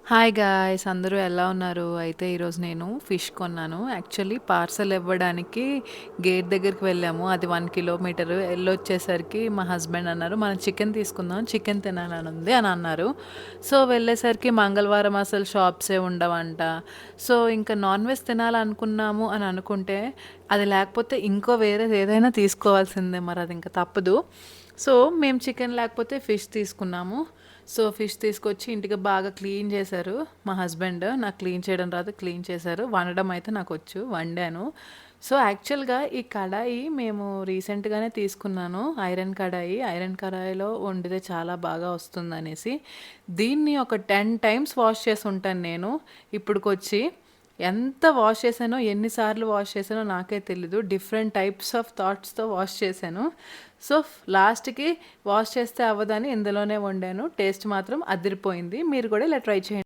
Hi guys అందరూ ఎలా ఉన్నారు? అయితే ఈరోజు నేను ఫిష్ కొన్నాను. యాక్చువల్లీ పార్సెల్ ఇవ్వడానికి గేట్ దగ్గరికి వెళ్ళాము. అది 1 కిలోమీటరు. ఎళ్ళొచ్చేసరికి మా హస్బెండ్ అన్నారు, "మనం చికెన్ తీసుకుందాం. చికెన్ తినాలని ఉంది" అని అన్నారు. సో, వెళ్ళేసరికి మంగళవారం అసలు షాప్సే ఉండవంట. సో, ఇంకా నాన్ వెజ్ తినాలనుకున్నాము అని అనుకుంటే, అది లేకపోతే ఇంకో వేరేది ఏదైనా తీసుకోవాల్సిందే. మరి అది ఇంక తప్పదు. సో, మేము చికెన్ లేకపోతే ఫిష్ తీసుకున్నాము. సో, ఫిష్ తీసుకొచ్చి ఇంటికి బాగా క్లీన్ చేశారు మా హస్బెండ్. నాకు క్లీన్ చేయడం రాదు, క్లీన్ చేశారు. వండడం అయితే నాకొచ్చు, వండాను. సో, యాక్చువల్‌గా ఈ కడాయి మేము రీసెంట్‌గానే తీసుకున్నాను. ఐరన్ కడాయి. ఐరన్ కడాయిలో వండితే చాలా బాగా వస్తుందనేసి. దీన్ని ఒక 10 టైమ్స్ వాష్ చేసుంటాను నేను ఇప్పటికొచ్చి. ఎంత వాష్ చేశానో, ఎన్ని సార్లు వాష్ చేశానో నాకే తెలీదు. డిఫరెంట్ టైప్స్ ఆఫ్ థాట్స్‌తో వాష్ చేశాను. సో, లాస్ట్‌కి వాష్ చేస్తే అవ్వదని ఇందులోనే వండాను. టేస్ట్ మాత్రం అదిరిపోయింది. మీరు కూడా ఇలా ట్రై చేయండి.